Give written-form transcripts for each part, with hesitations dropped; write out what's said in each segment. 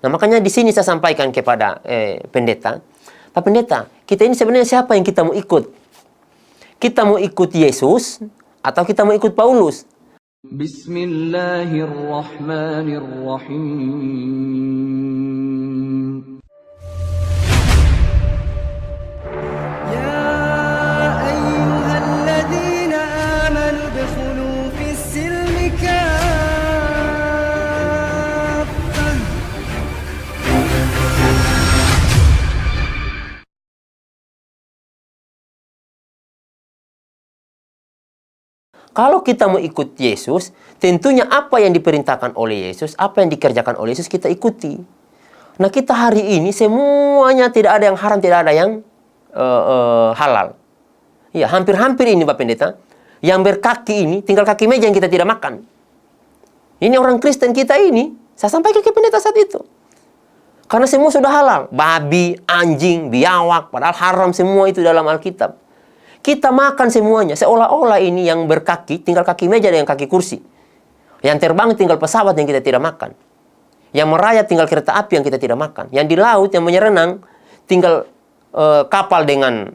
Nah, makanya di sini saya sampaikan kepada pendeta, Pak Pendeta, kita ini sebenarnya siapa yang kita mau ikut? Kita mau ikut Yesus atau kita mau ikut Paulus? Bismillahirrahmanirrahim. Ya ayyuhalladzina amanu udkhulu fis-silmi kaffah. Kalau kita mau ikut Yesus, tentunya apa yang diperintahkan oleh Yesus, apa yang dikerjakan oleh Yesus, kita ikuti. Nah, kita hari ini semuanya tidak ada yang haram, tidak ada yang halal. Ya, hampir-hampir ini Pak Pendeta, yang berkaki ini, tinggal kaki meja yang kita tidak makan. Ini orang Kristen kita ini, saya sampaikan ke pendeta saat itu. Karena semua sudah halal. Babi, anjing, biawak, padahal haram semua itu dalam Alkitab. Kita makan semuanya, seolah-olah ini yang berkaki, tinggal kaki meja dan kaki kursi. Yang terbang tinggal pesawat yang kita tidak makan. Yang merayap tinggal kereta api yang kita tidak makan. Yang di laut, yang menyerenang, tinggal kapal dengan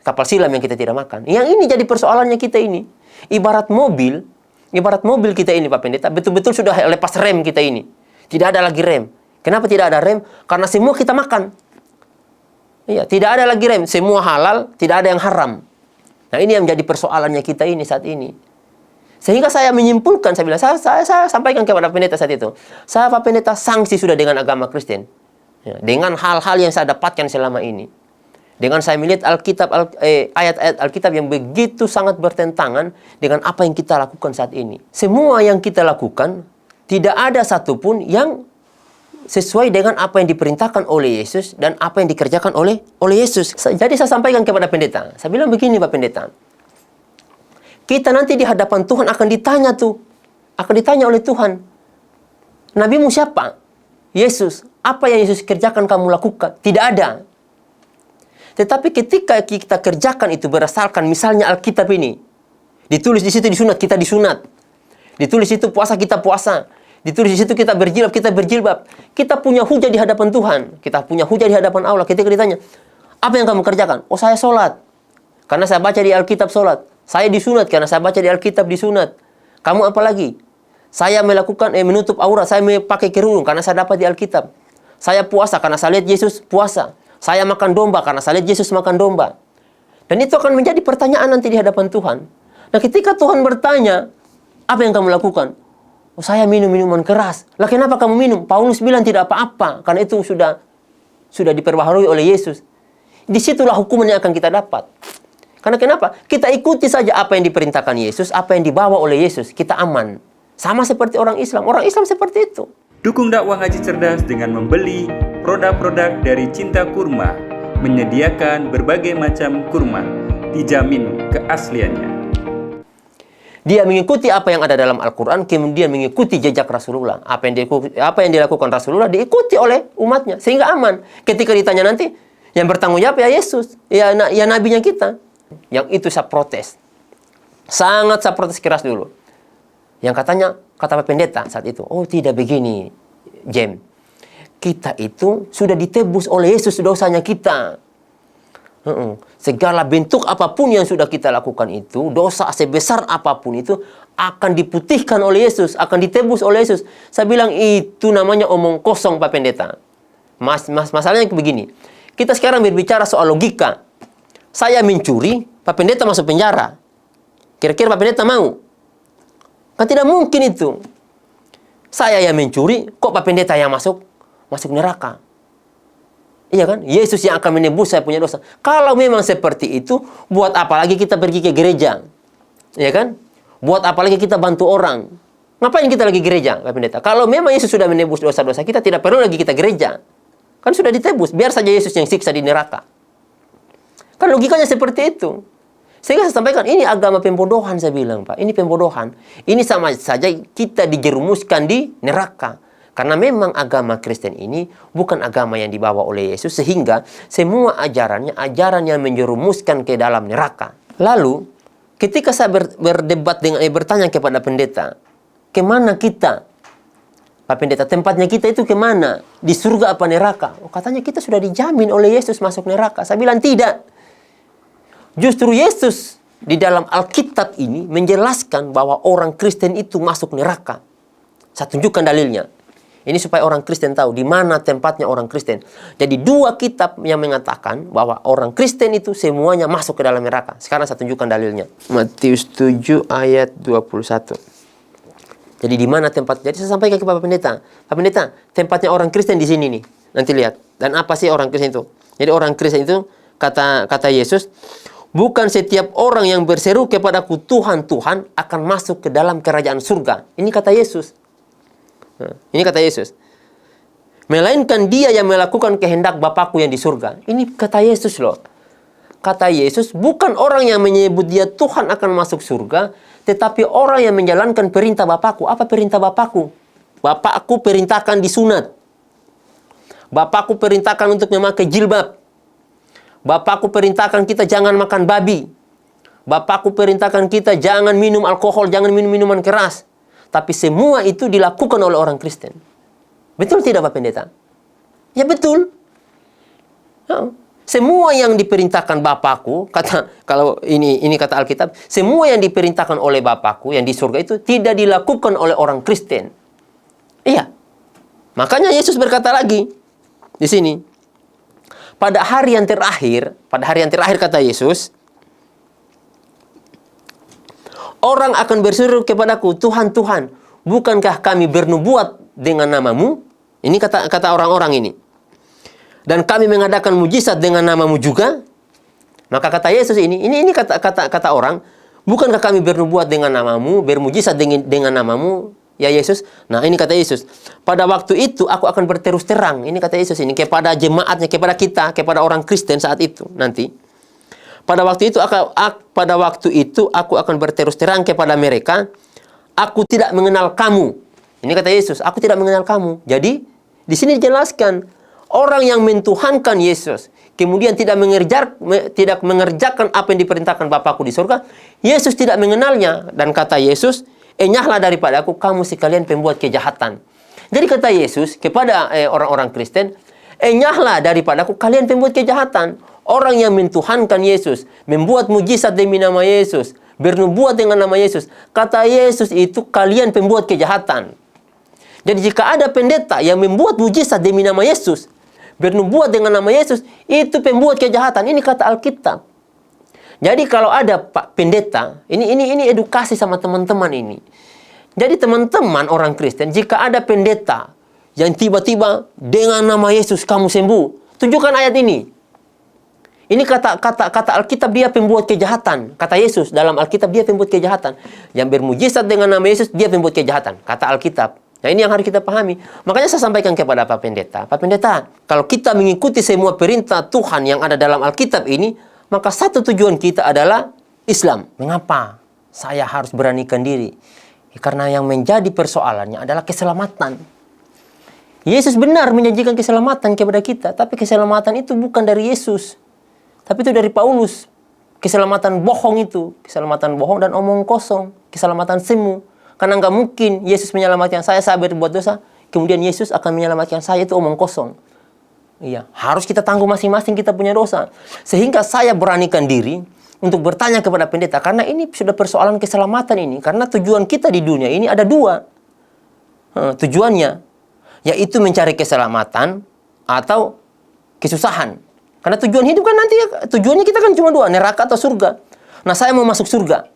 kapal silam yang kita tidak makan. Yang ini jadi persoalannya kita ini. Ibarat mobil kita ini Pak Pendeta, betul-betul sudah lepas rem kita ini. Tidak ada lagi rem. Kenapa tidak ada rem? Karena semua kita makan. Iya, tidak ada lagi rem. Semua halal, tidak ada yang haram. Nah, ini yang menjadi persoalannya kita ini saat ini. Sehingga saya menyimpulkan, saya bilang, saya sampaikan kepada pendeta saat itu. Saya Pak Pendeta sanksi sudah dengan agama Kristen. Ya, dengan hal-hal yang saya dapatkan selama ini. Dengan saya melihat Alkitab, ayat-ayat Alkitab yang begitu sangat bertentangan dengan apa yang kita lakukan saat ini. Semua yang kita lakukan, tidak ada satupun yang sesuai dengan apa yang diperintahkan oleh Yesus dan apa yang dikerjakan oleh Yesus. Jadi saya sampaikan kepada pendeta. Saya bilang begini Pak Pendeta. Kita nanti di hadapan Tuhan akan ditanya tuh. Akan ditanya oleh Tuhan. Nabimu siapa? Yesus. Apa yang Yesus kerjakan kamu lakukan? Tidak ada. Tetapi ketika kita kerjakan itu berdasarkan misalnya Alkitab ini. Ditulis di situ disunat, kita disunat. Ditulis itu puasa, kita puasa. Ditulis di situ kita berjilbab, kita berjilbab. Kita punya hujah di hadapan Tuhan. Kita punya hujah di hadapan Allah. Ketika ditanya, apa yang kamu kerjakan? Oh, saya sholat. Karena saya baca di Alkitab sholat. Saya disunat karena saya baca di Alkitab disunat. Kamu apa lagi? Saya melakukan menutup aurat. Saya pakai kerudung karena saya dapat di Alkitab. Saya puasa karena saya lihat Yesus puasa. Saya makan domba karena saya lihat Yesus makan domba. Dan itu akan menjadi pertanyaan nanti di hadapan Tuhan. Nah, ketika Tuhan bertanya, apa yang kamu lakukan? Oh, saya minum minuman keras. Lah, kenapa kamu minum? Paulus bilang tidak apa-apa. Karena itu sudah diperbaharui oleh Yesus. Disitulah hukuman yang akan kita dapat. Karena kenapa? Kita ikuti saja apa yang diperintahkan Yesus, apa yang dibawa oleh Yesus. Kita aman. Sama seperti orang Islam. Orang Islam seperti itu. Dukung dakwah Haji Cerdas dengan membeli produk-produk dari Cinta Kurma. Menyediakan berbagai macam kurma. Dijamin keasliannya. Dia mengikuti apa yang ada dalam Al-Quran, kemudian mengikuti jejak Rasulullah. Apa yang dilakukan Rasulullah diikuti oleh umatnya, sehingga aman. Ketika ditanya nanti, yang bertanggung jawab ya Yesus, ya nabinya kita. Yang itu saya protes. Sangat saya protes keras dulu. Yang kata Pak Pendeta saat itu, oh tidak begini, Jem. Kita itu sudah ditebus oleh Yesus dosanya kita. Segala bentuk apapun yang sudah kita lakukan itu, dosa sebesar apapun itu akan diputihkan oleh Yesus, akan ditebus oleh Yesus. Saya bilang itu namanya omong kosong Pak Pendeta. Masalahnya begini. Kita sekarang berbicara soal logika. Saya mencuri, Pak Pendeta masuk penjara. Kira-kira Pak Pendeta mau? Kan tidak mungkin itu. Saya yang mencuri, kok Pak Pendeta yang masuk neraka? Iya kan? Yesus yang akan menebus saya punya dosa. Kalau memang seperti itu, buat apa lagi kita pergi ke gereja? Iya kan? Buat apa lagi kita bantu orang? Ngapain kita lagi gereja, Pak Pendeta? Kalau memang Yesus sudah menebus dosa-dosa kita, tidak perlu lagi kita gereja. Kan sudah ditebus, biar saja Yesus yang siksa di neraka. Kan logikanya seperti itu. Sehingga saya sampaikan, ini agama pembodohan saya bilang, Pak. Ini pembodohan. Ini sama saja kita dijerumuskan di neraka. Karena memang agama Kristen ini bukan agama yang dibawa oleh Yesus, sehingga semua ajarannya ajaran yang menjerumuskan ke dalam neraka. Lalu, ketika saya berdebat dengan bertanya kepada pendeta, kemana kita Pak Pendeta, tempatnya kita itu kemana? Di surga apa neraka? Oh, katanya kita sudah dijamin oleh Yesus masuk neraka. Saya bilang tidak. Justru Yesus di dalam Alkitab ini menjelaskan bahwa orang Kristen itu masuk neraka. Saya tunjukkan dalilnya. Ini supaya orang Kristen tahu di mana tempatnya orang Kristen. Jadi 2 kitab yang mengatakan bahwa orang Kristen itu semuanya masuk ke dalam neraka. Sekarang saya tunjukkan dalilnya. Matius 7 ayat 21. Jadi di mana tempat? Jadi saya sampaikan ke Bapak Pendeta. Pak Pendeta, tempatnya orang Kristen di sini nih. Nanti lihat. Dan apa sih orang Kristen itu? Jadi orang Kristen itu kata Yesus, bukan setiap orang yang berseru kepadaku Tuhan, Tuhan akan masuk ke dalam kerajaan surga. Ini kata Yesus. Nah, ini kata Yesus. Melainkan dia yang melakukan kehendak Bapakku yang di surga. Ini kata Yesus loh. Kata Yesus, bukan orang yang menyebut dia Tuhan akan masuk surga, tetapi orang yang menjalankan perintah Bapakku. Apa perintah Bapakku? Bapakku perintahkan disunat. Bapakku perintahkan untuk memakai jilbab. Bapakku perintahkan kita jangan makan babi. Bapakku perintahkan kita jangan minum alkohol, jangan minum minuman keras. Tapi semua itu dilakukan oleh orang Kristen. Betul tidak Pak Pendeta? Ya betul. Ya. Semua yang diperintahkan Bapakku, kalau ini kata Alkitab, semua yang diperintahkan oleh Bapakku yang di surga itu tidak dilakukan oleh orang Kristen. Iya. Makanya Yesus berkata lagi di sini, pada hari yang terakhir kata Yesus, orang akan berseru kepadaku, Tuhan, Tuhan, bukankah kami bernubuat dengan namamu? Ini kata orang-orang ini. Dan kami mengadakan mujizat dengan namamu juga. Maka kata Yesus ini kata orang, bukankah kami bernubuat dengan namamu, bermujizat dengan namamu, ya Yesus? Nah, ini kata Yesus, pada waktu itu aku akan berterus terang. Ini kata Yesus ini kepada jemaatnya, kepada kita, kepada orang Kristen saat itu nanti. Pada waktu itu aku akan berterus terang kepada mereka, aku tidak mengenal kamu. Ini kata Yesus, aku tidak mengenal kamu. Jadi di sini dijelaskan, orang yang mentuhankan Yesus, kemudian tidak mengerjakan apa yang diperintahkan Bapakku di surga, Yesus tidak mengenalnya. Dan kata Yesus, enyahlah daripada aku, kamu sekalian pembuat kejahatan. Jadi kata Yesus kepada orang-orang Kristen, enyahlah daripada aku, kalian pembuat kejahatan. Orang yang mentuhankan Yesus, membuat mujizat demi nama Yesus, bernubuat dengan nama Yesus, kata Yesus itu kalian pembuat kejahatan. Jadi jika ada pendeta yang membuat mujizat demi nama Yesus, bernubuat dengan nama Yesus, itu pembuat kejahatan. Ini kata Alkitab. Jadi kalau ada Pak Pendeta, ini edukasi sama teman-teman ini. Jadi teman-teman orang Kristen, jika ada pendeta yang tiba-tiba dengan nama Yesus kamu sembuh, tunjukkan ayat ini. Ini kata Alkitab, dia pembuat kejahatan. Kata Yesus dalam Alkitab, dia pembuat kejahatan. Yang bermujizat dengan nama Yesus, dia pembuat kejahatan. Kata Alkitab. Nah, ini yang harus kita pahami. Makanya saya sampaikan kepada Pak Pendeta. Pak Pendeta, kalau kita mengikuti semua perintah Tuhan yang ada dalam Alkitab ini, maka satu tujuan kita adalah Islam. Mengapa saya harus beranikan diri? Ya, karena yang menjadi persoalannya adalah keselamatan. Yesus benar menjanjikan keselamatan kepada kita, tapi keselamatan itu bukan dari Yesus, tapi itu dari Paulus. Keselamatan bohong itu, keselamatan bohong dan omong kosong, keselamatan semu. Karena nggak mungkin Yesus menyelamatkan saya berbuat dosa, kemudian Yesus akan menyelamatkan saya, itu omong kosong. Iya, harus kita tanggung masing-masing kita punya dosa. Sehingga saya beranikan diri untuk bertanya kepada pendeta, karena ini sudah persoalan keselamatan ini. Karena tujuan kita di dunia ini ada 2. Tujuannya, yaitu mencari keselamatan atau kesusahan. Karena tujuan hidup kan nanti, tujuannya kita kan cuma 2, neraka atau surga. Nah, saya mau masuk surga.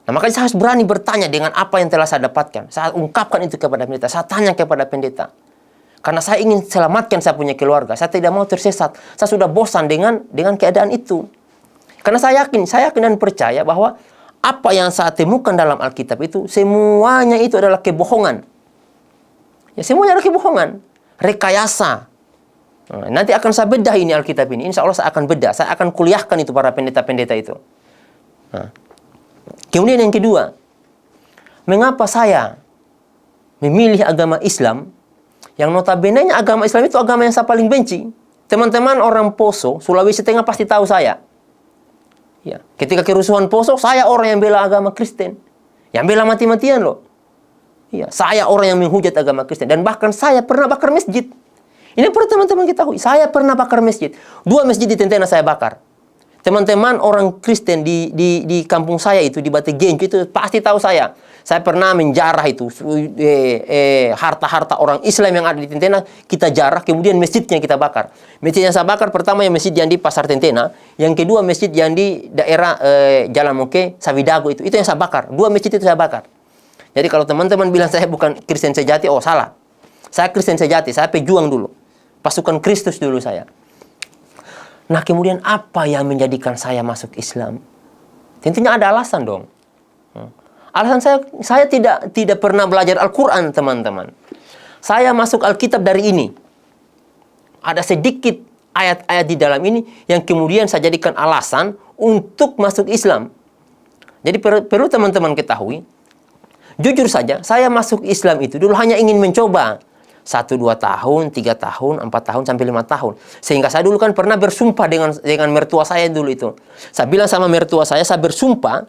Nah, makanya saya harus berani bertanya dengan apa yang telah saya dapatkan. Saya ungkapkan itu kepada pendeta. Saya tanya kepada pendeta. Karena saya ingin selamatkan saya punya keluarga. Saya tidak mau tersesat. Saya sudah bosan dengan keadaan itu. Karena saya yakin dan percaya bahwa apa yang saya temukan dalam Alkitab itu, semuanya itu adalah kebohongan. Ya, semuanya adalah kebohongan. Rekayasa. Nah, nanti akan saya bedah ini Alkitab ini. Insya Allah saya akan bedah. Saya akan kuliahkan itu para pendeta-pendeta itu. Nah. Kemudian yang kedua, mengapa saya memilih agama Islam yang notabene-nya agama Islam itu agama yang saya paling benci? Teman-teman orang Poso, Sulawesi Tengah pasti tahu saya. Ya, ketika kerusuhan Poso, saya orang yang bela agama Kristen. Yang bela mati-matian loh. Ya, saya orang yang menghujat agama Kristen. Dan bahkan saya pernah bakar masjid. Ini perlu teman-teman ketahui. Saya pernah bakar masjid. 2 masjid di Tentena saya bakar. Teman-teman orang Kristen di kampung saya itu, di Batu Gencu itu pasti tahu saya. Saya pernah menjarah itu. Harta-harta orang Islam yang ada di Tentena, kita jarah. Kemudian masjidnya kita bakar. Masjid yang saya bakar pertama yang masjid yang di Pasar Tentena. Yang kedua masjid yang di daerah Jalan Moke, Sawidago itu. Itu yang saya bakar. 2 masjid itu saya bakar. Jadi kalau teman-teman bilang saya bukan Kristen sejati, oh salah. Saya Kristen sejati, saya pejuang dulu. Pasukan Kristus dulu saya. Nah kemudian apa yang menjadikan saya masuk Islam? Tentunya ada alasan dong. Alasan saya tidak pernah belajar Al-Quran, teman-teman. Saya masuk Alkitab dari ini. Ada sedikit ayat-ayat di dalam ini yang kemudian saya jadikan alasan untuk masuk Islam. Jadi perlu teman-teman ketahui, jujur saja, saya masuk Islam itu dulu hanya ingin mencoba. 1, 2 tahun, 3 tahun, 4 tahun, sampai 5 tahun. Sehingga saya dulu kan pernah bersumpah dengan mertua saya dulu itu. Saya bilang sama mertua saya bersumpah,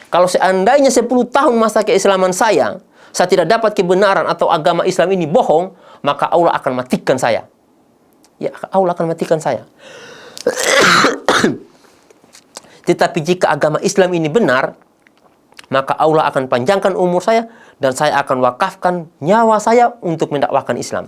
kalau seandainya 10 tahun masa keislaman saya tidak dapat kebenaran atau agama Islam ini bohong, maka Allah akan matikan saya. Ya, Allah akan matikan saya. Tetapi jika agama Islam ini benar, maka Allah akan panjangkan umur saya dan saya akan wakafkan nyawa saya untuk mendakwahkan Islam.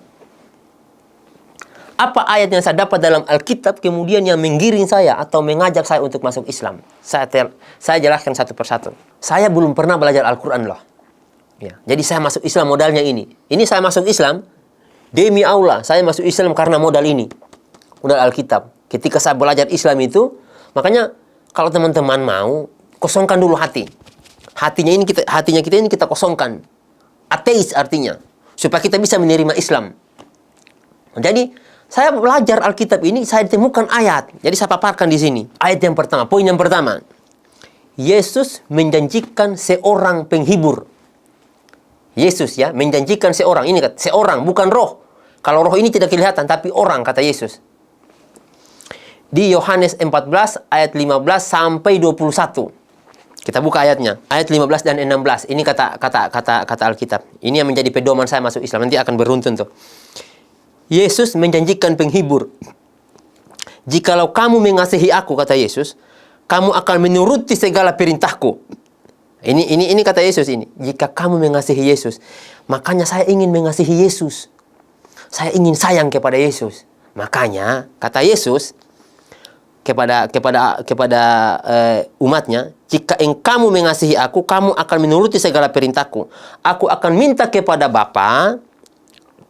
Apa ayat yang saya dapat dalam Alkitab kemudian yang menggiring saya atau mengajak saya untuk masuk Islam? Saya jelaskan satu persatu. Saya belum pernah belajar Al-Quran loh. Ya, jadi saya masuk Islam modalnya ini. Ini saya masuk Islam demi Allah. Saya masuk Islam karena modal ini. Modal Alkitab. Ketika saya belajar Islam itu, makanya kalau teman-teman mau, kosongkan dulu hati. Hatinya kita ini kita kosongkan. Ateis artinya. Supaya kita bisa menerima Islam. Jadi, saya belajar Alkitab ini, saya temukan ayat. Jadi, saya paparkan di sini. Ayat yang pertama, poin yang pertama. Yesus menjanjikan seorang penghibur. Yesus ya, menjanjikan seorang. Ini kata, seorang, bukan roh. Kalau roh ini tidak kelihatan, tapi orang, kata Yesus. Di Yohanes 14, ayat 15 sampai 21. Kita buka ayatnya, ayat 15 dan 16. Ini kata Alkitab. Ini yang menjadi pedoman saya masuk Islam. Nanti akan beruntun tuh. Yesus menjanjikan penghibur. Jikalau kamu mengasihi aku, kata Yesus, kamu akan menuruti segala perintahku. Ini kata Yesus ini. Jika kamu mengasihi Yesus, makanya saya ingin mengasihi Yesus. Saya ingin sayang kepada Yesus. Makanya kata Yesus kepada umatnya, jika kamu mengasihi aku, kamu akan menuruti segala perintahku. Aku akan minta kepada Bapa,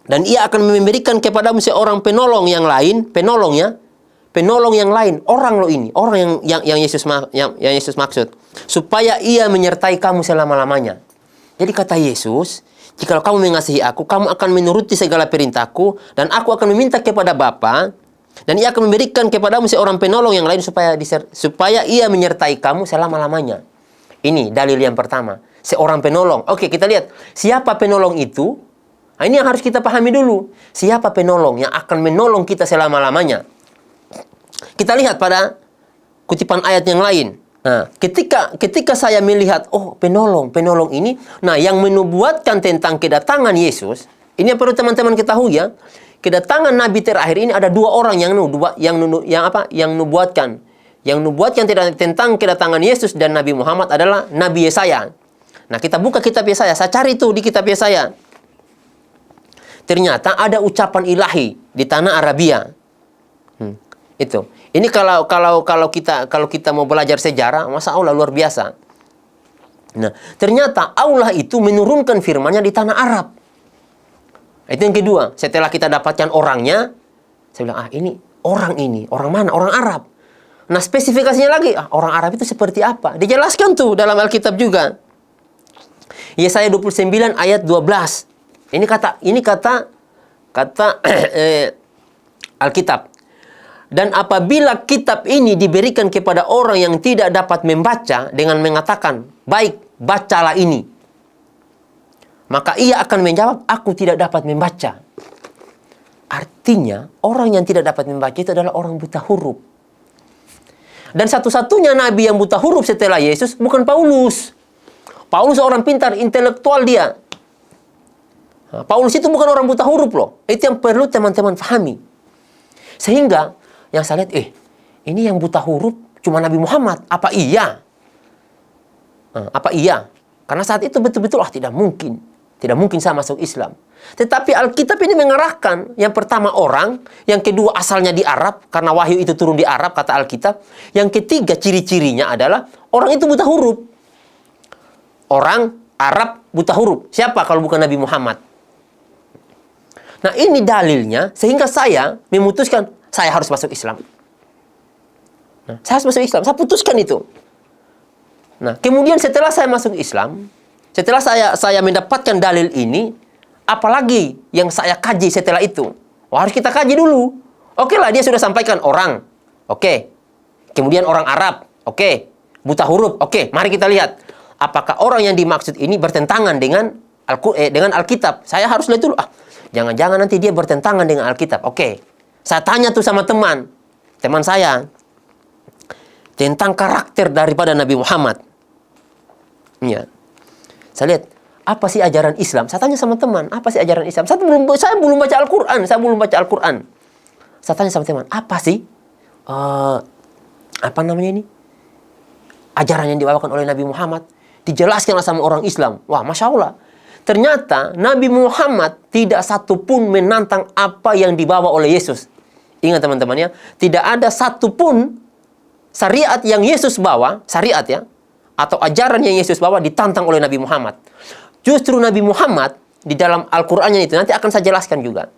dan ia akan memberikan kepadamu seorang penolong yang lain, penolong yang lain, orang loh ini, orang yang Yesus maksud, supaya ia menyertai kamu selama-lamanya. Jadi kata Yesus, jika kamu mengasihi aku, kamu akan menuruti segala perintahku, dan aku akan meminta kepada Bapa, dan ia akan memberikan kepadamu seorang penolong yang lain supaya ia menyertai kamu selama-lamanya. Ini dalil yang pertama. Seorang penolong. Oke, kita lihat. Siapa penolong itu? Nah, ini yang harus kita pahami dulu. Siapa penolong yang akan menolong kita selama-lamanya? Kita lihat pada kutipan ayat yang lain. Nah, ketika saya melihat, oh penolong ini. Nah, yang menubuatkan tentang kedatangan Yesus. Ini yang perlu teman-teman ketahui ya. Kedatangan Nabi terakhir ini ada 2 orang yang nubuatkan. Yang nubuatkan tentang kedatangan Yesus dan Nabi Muhammad adalah Nabi Yesaya. Nah, kita buka kitab Yesaya. Saya cari itu di kitab Yesaya. Ternyata ada ucapan ilahi di tanah Arabia. Itu. Ini kalau kita mau belajar sejarah, masa Allah luar biasa. Nah, ternyata Allah itu menurunkan firman-Nya di tanah Arab. Itu yang kedua. Setelah kita dapatkan orangnya, saya bilang, ini, orang mana? Orang Arab. Nah, spesifikasinya lagi, orang Arab itu seperti apa? Dijelaskan tuh dalam Alkitab juga. Yesaya 29 ayat 12. Ini kata Alkitab. Dan apabila kitab ini diberikan kepada orang yang tidak dapat membaca dengan mengatakan, baik, bacalah ini. Maka ia akan menjawab, aku tidak dapat membaca. Artinya, orang yang tidak dapat membaca itu adalah orang buta huruf. Dan satu-satunya nabi yang buta huruf setelah Yesus bukan Paulus. Paulus seorang pintar, intelektual dia. Nah, Paulus itu bukan orang buta huruf loh. Itu yang perlu teman-teman pahami. Sehingga yang saya lihat, ini yang buta huruf cuma Nabi Muhammad. Apa iya? Apa iya? Karena saat itu betul-betul tidak mungkin. Tidak mungkin saya masuk Islam. Tetapi Alkitab ini mengarahkan, yang pertama orang, yang kedua asalnya di Arab, karena wahyu itu turun di Arab, kata Alkitab. Yang ketiga ciri-cirinya adalah orang itu buta huruf. Orang Arab buta huruf. Siapa kalau bukan Nabi Muhammad? Nah, ini dalilnya, sehingga saya memutuskan, saya harus masuk Islam. Nah, saya harus masuk Islam, saya putuskan itu. Nah, kemudian setelah saya masuk Islam, setelah saya mendapatkan dalil ini, apalagi yang saya kaji setelah itu? Wah, harus kita kaji dulu. Oke lah, dia sudah sampaikan orang. Oke. Kemudian orang Arab. Oke. Buta huruf. Oke, mari kita lihat. Apakah orang yang dimaksud ini bertentangan dengan Alkitab? Saya harus lihat dulu. Jangan-jangan nanti dia bertentangan dengan Alkitab. Oke. Saya tanya tuh sama teman saya. Tentang karakter daripada Nabi Muhammad. Ya. Saya lihat, apa sih ajaran Islam? Saya tanya sama teman, apa sih ajaran Islam? Saya belum baca Al-Quran. Saya tanya sama teman, apa sih? Apa namanya ini? Ajaran yang dibawakan oleh Nabi Muhammad. Dijelaskanlah sama orang Islam. Wah, Masya Allah. Ternyata Nabi Muhammad tidak satupun menantang apa yang dibawa oleh Yesus. Ingat teman-teman ya, tidak ada satupun syariat yang Yesus bawa, syariat ya, atau ajaran yang Yesus bawa ditantang oleh Nabi Muhammad. Justru Nabi Muhammad di dalam Al-Qur'annya itu, nanti akan saya jelaskan juga.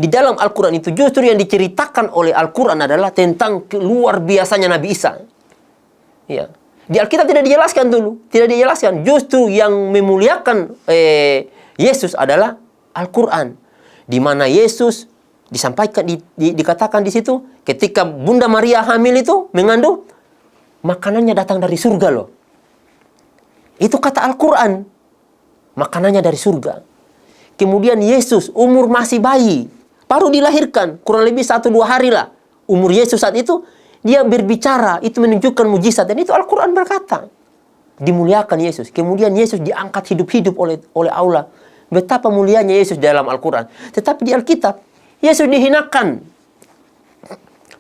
Di dalam Al-Qur'an itu justru yang diceritakan oleh Al-Qur'an adalah tentang luar biasanya Nabi Isa. Ya. Di Alkitab tidak dijelaskan dulu, tidak dijelaskan. Justru yang memuliakan Yesus adalah Al-Qur'an. Di mana Yesus disampaikan, dikatakan di situ, ketika Bunda Maria hamil itu mengandung, makanannya datang dari surga loh. Itu kata Al-Quran. Makanannya dari surga. Kemudian Yesus umur masih bayi. Baru dilahirkan. Kurang lebih 1-2 hari lah. Umur Yesus saat itu. Dia berbicara. Itu menunjukkan mujizat. Dan itu Al-Quran berkata. Dimuliakan Yesus. Kemudian Yesus diangkat hidup-hidup oleh Allah. Betapa mulianya Yesus dalam Al-Quran. Tetapi di Alkitab, Yesus dihinakan.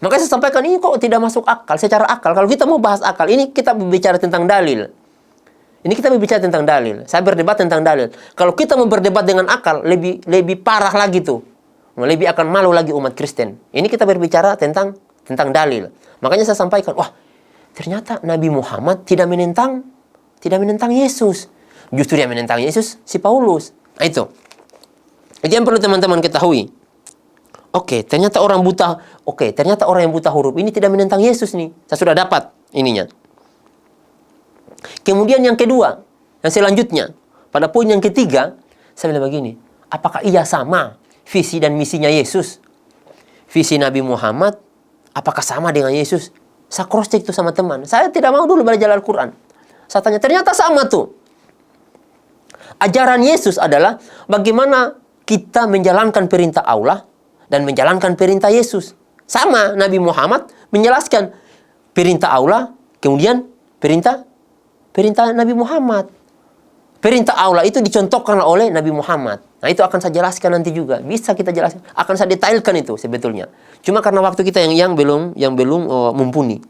Maka saya sampaikan, ini kok tidak masuk akal, secara akal. Kalau kita mau bahas akal, ini kita berbicara tentang dalil. Ini kita berbicara tentang dalil. Saya berdebat tentang dalil. Kalau kita mau berdebat dengan akal, lebih parah lagi tuh. Lebih akan malu lagi umat Kristen. Ini kita berbicara tentang dalil. Makanya saya sampaikan, wah, ternyata Nabi Muhammad tidak menentang Yesus. Justru yang menentang Yesus, si Paulus. Nah, itu yang perlu teman-teman ketahui. Ternyata orang yang buta huruf ini tidak menentang Yesus nih. Saya sudah dapat ininya. Kemudian yang kedua, yang selanjutnya, pada poin yang ketiga, saya bilang begini, apakah ia sama visi dan misinya Yesus? Visi Nabi Muhammad, apakah sama dengan Yesus? Saya cross check itu sama teman. Saya tidak mau dulu belajar Al-Quran. Saya tanya, ternyata sama tuh. Ajaran Yesus adalah bagaimana kita menjalankan perintah Allah dan menjalankan perintah Yesus. Sama, Nabi Muhammad menjelaskan perintah Allah, kemudian perintah Nabi Muhammad. Perintah Allah itu dicontohkan oleh Nabi Muhammad. Nah, itu akan saya jelaskan nanti juga. Bisa kita jelaskan. Akan saya detailkan itu sebetulnya. Cuma karena waktu kita yang belum mumpuni.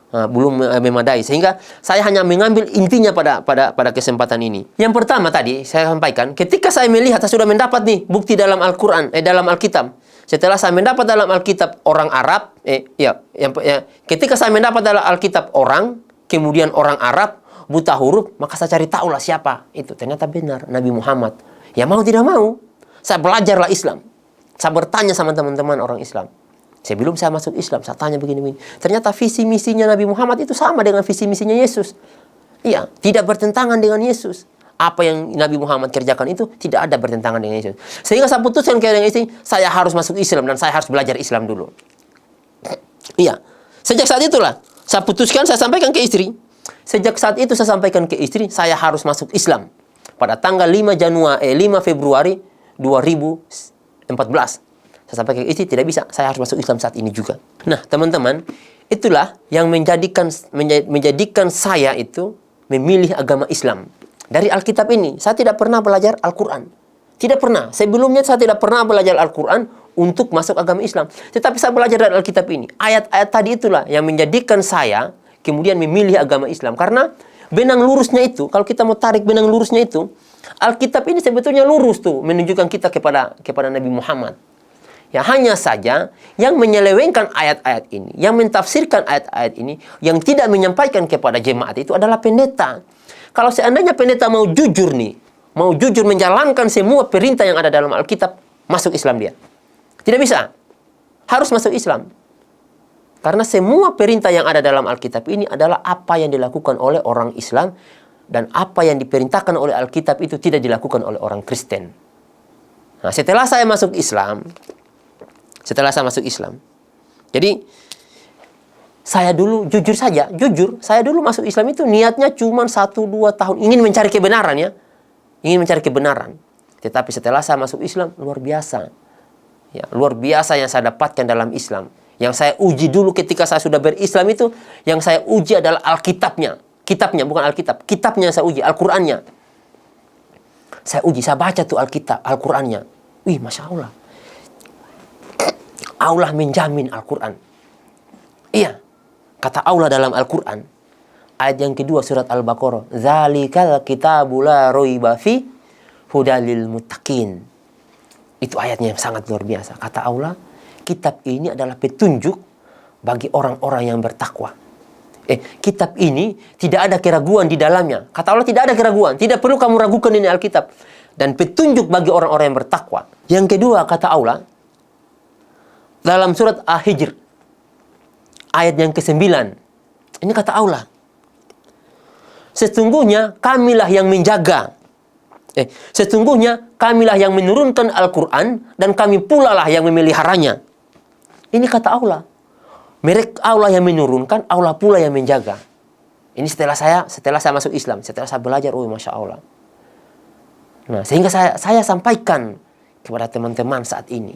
Belum memadai. Sehingga saya hanya mengambil intinya pada kesempatan ini. Yang pertama tadi saya sampaikan, ketika saya melihat, saya sudah mendapat nih bukti dalam Al-Quran, dalam Alkitab. Setelah saya mendapat dalam Alkitab orang Arab, ketika saya mendapat dalam Alkitab orang, kemudian orang Arab, buta huruf, maka saya cari tahulah siapa itu. Ternyata benar, Nabi Muhammad. Ya mau tidak mau, saya belajarlah Islam. Saya bertanya sama teman-teman orang Islam. Sebelum saya masuk Islam, saya tanya begini-begini. Ternyata visi misinya Nabi Muhammad itu sama dengan visi misinya Yesus. Iya, tidak bertentangan dengan Yesus. Apa yang Nabi Muhammad kerjakan itu tidak ada bertentangan dengan Yesus. Sehingga saya putuskan ke istri, saya harus masuk Islam dan saya harus belajar Islam dulu. Iya, sejak saat itulah saya putuskan, saya sampaikan ke istri. Sejak saat itu saya sampaikan ke istri, saya harus masuk Islam. Pada tanggal 5 Februari 2014. Saya sampaikan ke istri, tidak bisa, saya harus masuk Islam saat ini juga. Nah, teman-teman, itulah yang menjadikan saya itu memilih agama Islam. Dari Alkitab ini, saya tidak pernah belajar Al-Quran. Tidak pernah. Sebelumnya saya tidak pernah belajar Al-Quran untuk masuk agama Islam. Tetapi saya belajar dari Alkitab ini. Ayat-ayat tadi itulah yang menjadikan saya kemudian memilih agama Islam. Karena benang lurusnya itu, kalau kita mau tarik benang lurusnya itu, Alkitab ini sebetulnya lurus tuh, menunjukkan kita kepada Nabi Muhammad. Ya, hanya saja yang menyelewengkan ayat-ayat ini, yang mentafsirkan ayat-ayat ini, yang tidak menyampaikan kepada jemaat itu adalah pendeta. Kalau seandainya pendeta mau jujur nih, mau jujur menjalankan semua perintah yang ada dalam Alkitab, masuk Islam dia. Tidak bisa. Harus masuk Islam. Karena semua perintah yang ada dalam Alkitab ini adalah apa yang dilakukan oleh orang Islam, dan apa yang diperintahkan oleh Alkitab itu tidak dilakukan oleh orang Kristen. Nah, setelah saya masuk Islam, jadi saya dulu saya dulu masuk Islam itu niatnya cuma 1-2 tahun, ingin mencari kebenaran ya. Ingin mencari kebenaran. Tetapi setelah saya masuk Islam, luar biasa. Ya, luar biasa yang saya dapatkan dalam Islam. Yang saya uji dulu ketika saya sudah berislam itu, yang saya uji adalah Alkitabnya. Kitabnya, bukan Alkitab. Kitabnya saya uji, Al-Qurannya. Saya uji, saya baca tuh Alkitab, Al-Qurannya. Wih, Masya Allah. Allah menjamin Al-Quran. Iya. Kata Allah dalam Al-Quran, ayat yang kedua surat Al-Baqarah, "Dzalikal kitabu la raiba fi hudal lil muttaqin." Itu ayatnya yang sangat luar biasa. Kata Allah, kitab ini adalah petunjuk bagi orang-orang yang bertakwa. Kitab ini tidak ada keraguan di dalamnya. Kata Allah, tidak ada keraguan. Tidak perlu kamu ragukan ini Alkitab. Dan petunjuk bagi orang-orang yang bertakwa. Yang kedua, kata Allah, dalam surat Al-Hijr, ayat yang ke-9. Ini kata Allah, sesungguhnya kamilah yang menjaga. Sesungguhnya kamilah yang menurunkan Al-Quran, dan kami pula lah yang memeliharanya. Ini kata Allah. Mereka Allah yang menurunkan, Allah pula yang menjaga. Ini setelah saya masuk Islam, setelah saya belajar, Masya Allah. Nah, sehingga saya sampaikan kepada teman-teman saat ini,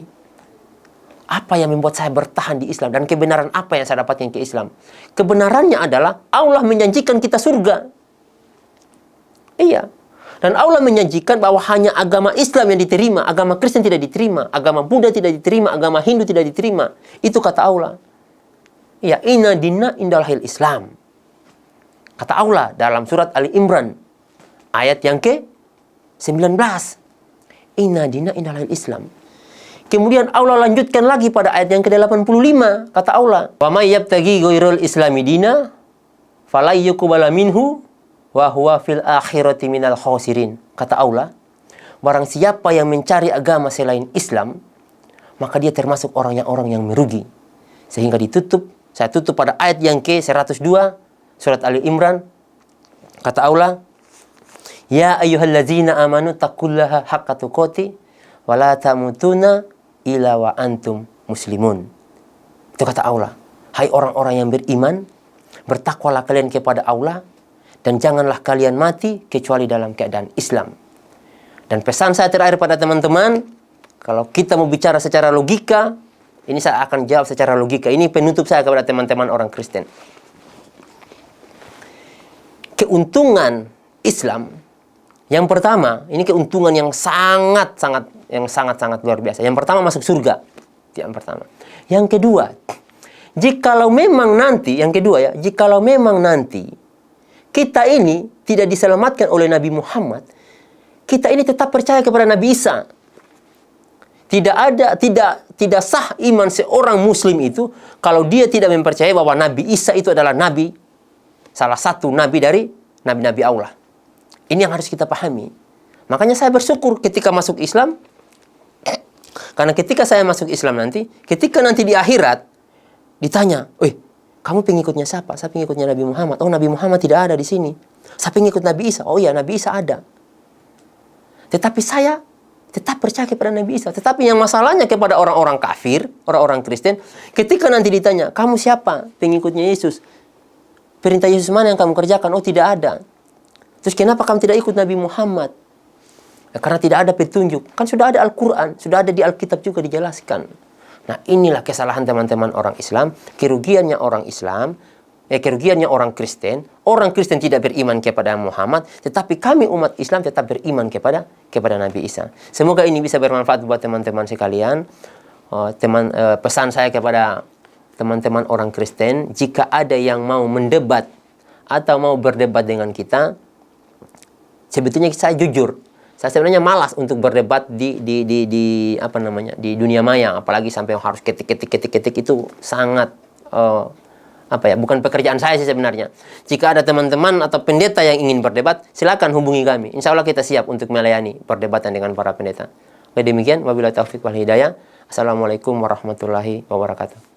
apa yang membuat saya bertahan di Islam, dan kebenaran apa yang saya dapatkan ke Islam. Kebenarannya adalah Allah menjanjikan kita surga. Iya. Dan Allah menjanjikan bahwa hanya agama Islam yang diterima, agama Kristen tidak diterima, agama Buddha tidak diterima, agama Hindu tidak diterima. Itu kata Allah. Ya, inna dinna indallahil Islam. Kata Allah dalam surat Ali Imran, ayat yang ke-19. Inna dinna indallahil Islam. Kemudian Allah lanjutkan lagi pada ayat yang ke-85. Kata Allah, "Wa may yabtaghi ghairal islami dina falay yuqbala minhu wa huwa fil akhirati minal khasirin." Kata Allah, barang siapa yang mencari agama selain Islam, maka dia termasuk orang yang merugi. Sehingga saya tutup pada ayat yang ke-102 surat Ali Imran. Kata Allah, "Ya ayyuhallazina amanu taqullaha haqqa tuqatih wa la tamutunna illa wa antum muslimun." Itu kata Allah. Hai orang-orang yang beriman, bertakwalah kalian kepada Allah, dan janganlah kalian mati kecuali dalam keadaan Islam. Dan pesan saya terakhir pada teman-teman, kalau kita mau bicara secara logika, ini saya akan jawab secara logika. Ini penutup saya kepada teman-teman orang Kristen. Keuntungan Islam, yang pertama, ini keuntungan yang sangat luar biasa. Yang pertama, masuk surga. Yang pertama. Yang kedua, jikalau memang nanti kita ini tidak diselamatkan oleh Nabi Muhammad, kita ini tetap percaya kepada Nabi Isa. Tidak sah iman seorang muslim itu kalau dia tidak mempercayai bahwa Nabi Isa itu adalah nabi, salah satu nabi dari nabi-nabi Allah. Ini yang harus kita pahami. Makanya saya bersyukur ketika masuk Islam, karena ketika saya masuk Islam nanti, ketika nanti di akhirat ditanya, kamu pengikutnya siapa? Saya pengikutnya Nabi Muhammad. Oh, Nabi Muhammad tidak ada di sini. Saya pengikut Nabi Isa. Oh iya, Nabi Isa ada. Tetapi saya tetap percaya kepada Nabi Isa. Tetapi yang masalahnya kepada orang-orang kafir, orang-orang Kristen, ketika nanti ditanya, kamu siapa? Pengikutnya Yesus. Perintah Yesus mana yang kamu kerjakan? Oh, tidak ada. Terus kenapa kamu tidak ikut Nabi Muhammad? Ya, karena tidak ada petunjuk. Kan sudah ada Al-Quran, sudah ada di Alkitab juga dijelaskan. Nah, inilah kesalahan teman-teman orang Islam, kerugiannya orang Islam, kerugiannya orang Kristen. Orang Kristen tidak beriman kepada Muhammad, tetapi kami umat Islam tetap beriman kepada Nabi Isa. Semoga ini bisa bermanfaat buat teman-teman sekalian. Pesan saya kepada teman-teman orang Kristen, jika ada yang mau mendebat atau mau berdebat dengan kita, sebetulnya saya jujur, saya sebenarnya malas untuk berdebat di dunia maya, apalagi sampai harus ketik itu sangat bukan pekerjaan saya sih sebenarnya. Jika ada teman-teman atau pendeta yang ingin berdebat, silakan hubungi kami. Insya Allah kita siap untuk melayani perdebatan dengan para pendeta. Demikian, wabillahi taufiq wal hidayah. Assalamualaikum warahmatullahi wabarakatuh.